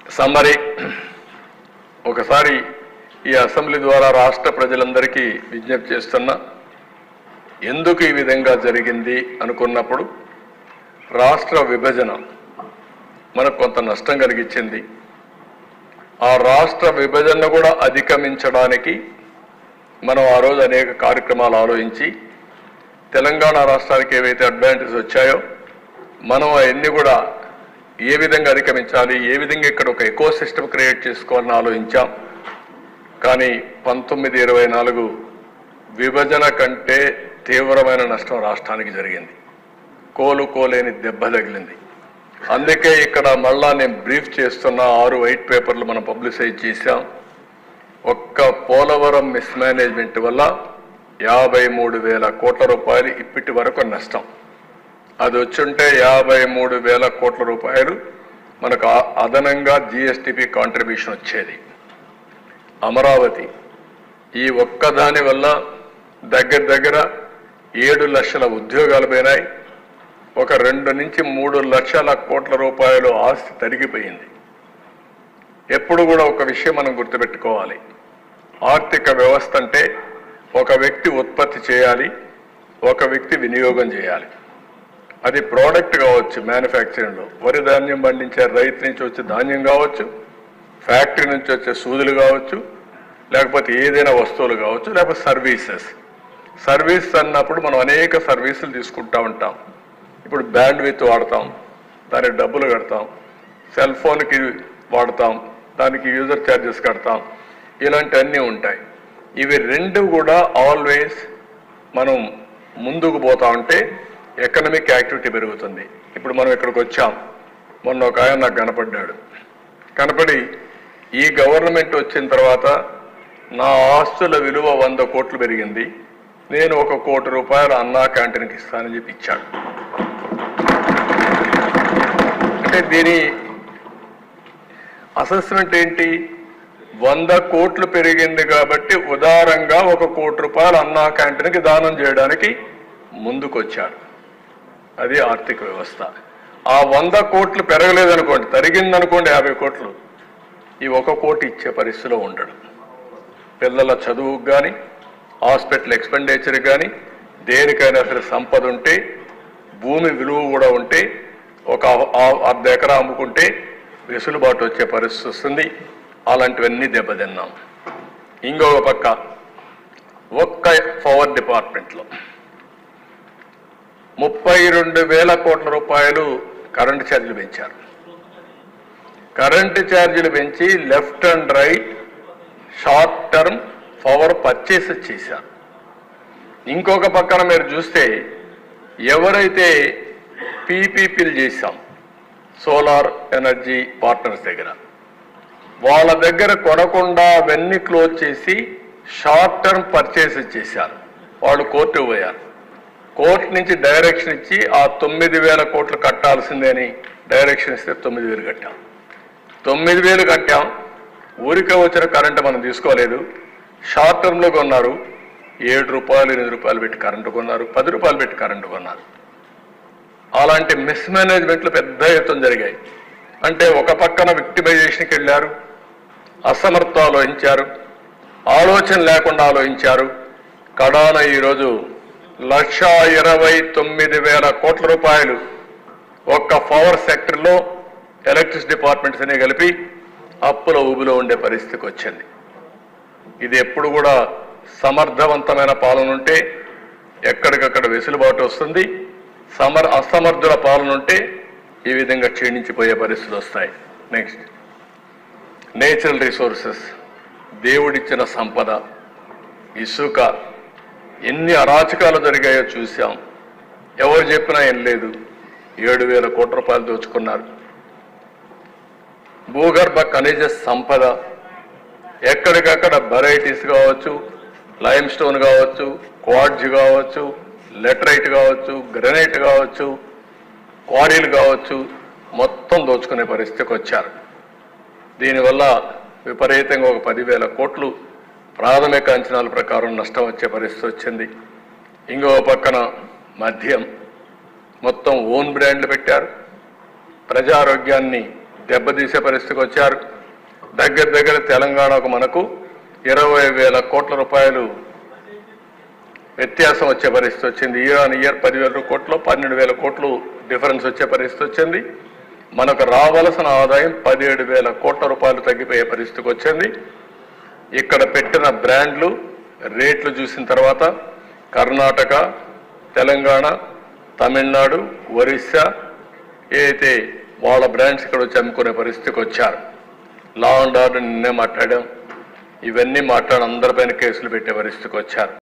Summary ఒకసారి ఈ assembly ద్వారా రాష్ట్ర ప్రజలందరికీ విజ్ఞప్తి చేస్తున్నా, ఎందుకు ఈ విధంగా జరిగింది అనుకున్నప్పుడు రాష్ట్ర విభజన మనకు కొంత నష్టం కలిగించింది. ఆ రాష్ట్ర విభజన కూడా అధిగమించడానికి మనం ఆ రోజు అనేక కార్యక్రమాలు ఆలోచించి తెలంగాణ రాష్ట్రానికి ఏవైతే అడ్వాంటేజ్ వచ్చాయో మనం అవన్నీ కూడా ఏ విధంగా అధిగమించాలి, ఏ విధంగా ఇక్కడ ఒక ఎకో సిస్టమ్ క్రియేట్ చేసుకోవాలని ఆలోచించాం. కానీ 1924 విభజన కంటే తీవ్రమైన నష్టం రాష్ట్రానికి జరిగింది. కోలుకోలేని దెబ్బ తగిలింది. అందుకే ఇక్కడ మళ్ళా నేను బ్రీఫ్ చేస్తున్న 6 వైట్ పేపర్లు మనం పబ్లిసైజ్ చేశాం. ఒక్క పోలవరం మిస్మేనేజ్మెంట్ వల్ల 53,000 కోట్ల రూపాయలు ఇప్పటి వరకు నష్టం. అది వచ్చుంటే 53,000 కోట్ల రూపాయలు మనకు అదనంగా జిఎస్టిపి కాంట్రిబ్యూషన్ వచ్చేది. అమరావతి ఈ ఒక్కదాని వల్ల దగ్గర 7 లక్షల ఉద్యోగాలు పోయినాయి. ఒక 2 నుంచి 3 లక్షల కోట్ల రూపాయలు ఆస్తి తరిగిపోయింది. ఎప్పుడు కూడా ఒక విషయం మనం గుర్తుపెట్టుకోవాలి, ఆర్థిక వ్యవస్థ అంటే ఒక వ్యక్తి ఉత్పత్తి చేయాలి, ఒక వ్యక్తి వినియోగం చేయాలి. అది ప్రోడక్ట్ కావచ్చు, మ్యానుఫ్యాక్చరింగ్లో వరి ధాన్యం పండించే రైతు నుంచి వచ్చే ధాన్యం కావచ్చు, ఫ్యాక్టరీ నుంచి వచ్చే సూదులు కావచ్చు, లేకపోతే ఏదైనా వస్తువులు కావచ్చు, లేకపోతే సర్వీస్ అన్నప్పుడు మనం అనేక సర్వీసులు తీసుకుంటూ ఉంటాం. ఇప్పుడు బ్యాండ్ విత్ వాడతాం, దానికి డబ్బులు కడతాం, సెల్ ఫోన్కి వాడతాం, దానికి యూజర్ ఛార్జెస్ కడతాం, ఇలాంటివన్నీ ఉంటాయి. ఇవి రెండు కూడా ఆల్వేస్ మనం ముందుకు పోతా ఉంటే ఎకనామిక్ యాక్టివిటీ పెరుగుతుంది. ఇప్పుడు మనం ఇక్కడికి వచ్చాం, మొన్న ఒక ఆయన నాకు కనపడి ఈ గవర్నమెంట్ వచ్చిన తర్వాత నా ఆస్తుల విలువ 100 కోట్లు పెరిగింది, నేను 1 కోటి రూపాయలు అన్నా క్యాంటీన్కి ఇస్తానని చెప్పి ఇచ్చాడు. అంటే దీని అసెస్మెంట్ ఏంటి? 100 కోట్లు పెరిగింది కాబట్టి ఉదారంగా 1 కోటి రూపాయలు అన్నా క్యాంటీన్కి దానం చేయడానికి ముందుకొచ్చాడు. అది ఆర్థిక వ్యవస్థ. ఆ 100 కోట్లు పెరగలేదనుకోండి, తరిగిందనుకోండి 50 కోట్లు, ఈ 1 కోటి ఇచ్చే పరిస్థితిలో ఉండడు. పిల్లల చదువుకు కానీ, హాస్పిటల్ ఎక్స్పెండిచర్ కానీ, దేనికైనా సరే సంపద ఉంటే, భూమి విలువ కూడా ఉంటే, ఒక 1/2 ఎకరా అమ్ముకుంటే వెసులుబాటు వచ్చే పరిస్థితి వస్తుంది. అలాంటివన్నీ దెబ్బతిన్నాం. ఇంకొక పక్క ఒక్క పవర్ డిపార్ట్మెంట్లో 32,000 కోట్ల రూపాయలు కరెంటు ఛార్జీలు పెంచారు. కరెంటు ఛార్జీలు పెంచి left and right short term power purchase చేశారు. ఇంకొక పక్కన మీరు చూస్తే ఎవరైతే పీపీపీలు చేశాం సోలార్ ఎనర్జీ పార్ట్నర్స్ దగ్గర, వాళ్ళ దగ్గర కొనకుండా అవన్నీ క్లోజ్ చేసి షార్ట్ టర్మ్ పర్చేస్ చేశారు. వాళ్ళు కోర్టుకు పోయారు. కోర్టు నుంచి డైరెక్షన్ ఇచ్చి ఆ 9,000 కోట్లు కట్టాల్సిందే అని డైరెక్షన్ ఇస్తే 9,000 కట్టాం. 9,000 కట్టాం. ఊరికే వచ్చిన కరెంటు మనం తీసుకోలేదు. షార్ట్ టర్మ్లో కొన్నారు. 7 రూపాయలు 8 రూపాయలు పెట్టి కరెంటు కొన్నారు, 10 రూపాయలు పెట్టి కరెంటు కొన్నారు. అలాంటి మిస్మేనేజ్మెంట్లు పెద్ద ఎత్తున జరిగాయి. అంటే ఒక పక్కన విక్టిమైజేషన్కి వెళ్ళారు, అసమర్థ ఆలోచించారు, ఆలోచన లేకుండా ఆలోచించారు. కడాన ఈరోజు 1,29,000 కోట్ల రూపాయలు ఒక్క పవర్ సెక్టర్లో ఎలక్ట్రిసిటీ డిపార్ట్మెంట్స్ అనే కలిపి అప్పుల ఊబిలో ఉండే పరిస్థితికి వచ్చింది. ఇది ఎప్పుడు కూడా సమర్థవంతమైన పాలన ఉంటే ఎక్కడికక్కడ వెసులుబాటు వస్తుంది. అసమర్థుల పాలన ఉంటే ఈ విధంగా క్షీణించిపోయే పరిస్థితులు వస్తాయి. నెక్స్ట్, నేచురల్ రిసోర్సెస్, దేవుడిచ్చిన సంపద, ఇసుక, ఎన్ని అరాచకాలు జరిగాయో చూసాం. ఎవరు చెప్పినా ఏం లేదు. 7,000 కోట్ల రూపాయలు దోచుకున్నారు. భూగర్భ ఖనిజ సంపద ఎక్కడికక్కడ వెరైటీస్ కావచ్చు, లైమ్ స్టోన్ కావచ్చు, క్వార్ట్జ్ కావచ్చు, లెటరైట్ కావచ్చు, గ్రనైట్ కావచ్చు, క్వారీలు కావచ్చు, మొత్తం దోచుకునే పరిస్థితికి వచ్చారు. దీనివల్ల విపరీతంగా ఒక 10,000 కోట్లు ప్రాథమిక అంచనాల ప్రకారం నష్టం వచ్చే పరిస్థితి వచ్చింది. ఇంకో పక్కన మద్యం మొత్తం ఓన్ బ్రాండ్లు పెట్టారు. ప్రజారోగ్యాన్ని దెబ్బతీసే పరిస్థితికి వచ్చారు. దగ్గర తెలంగాణకు మనకు 20,000 కోట్ల రూపాయలు వ్యత్యాసం వచ్చే పరిస్థితి వచ్చింది. ఇయర్ ఆన్ ఇయర్ 10,000 కోట్లు 12,000 కోట్లు డిఫరెన్స్ వచ్చే పరిస్థితి వచ్చింది. మనకు రావాల్సిన ఆదాయం 17,000 కోట్ల రూపాయలు తగ్గిపోయే పరిస్థితికి వచ్చింది. ఇక్కడ పెట్టిన బ్రాండ్లు రేట్లు చూసిన తర్వాత కర్ణాటక, తెలంగాణ, తమిళనాడు, ఒరిస్సా ఏదైతే వాళ్ళ బ్రాండ్స్ ఇక్కడ వచ్చి అమ్ముకునే పరిస్థితికి వచ్చారు. లా అండ్ ఆర్డర్ నిన్నే మాట్లాడాం. ఇవన్నీ మాట్లాడి అందరిపైన కేసులు పెట్టే పరిస్థితికి వచ్చారు.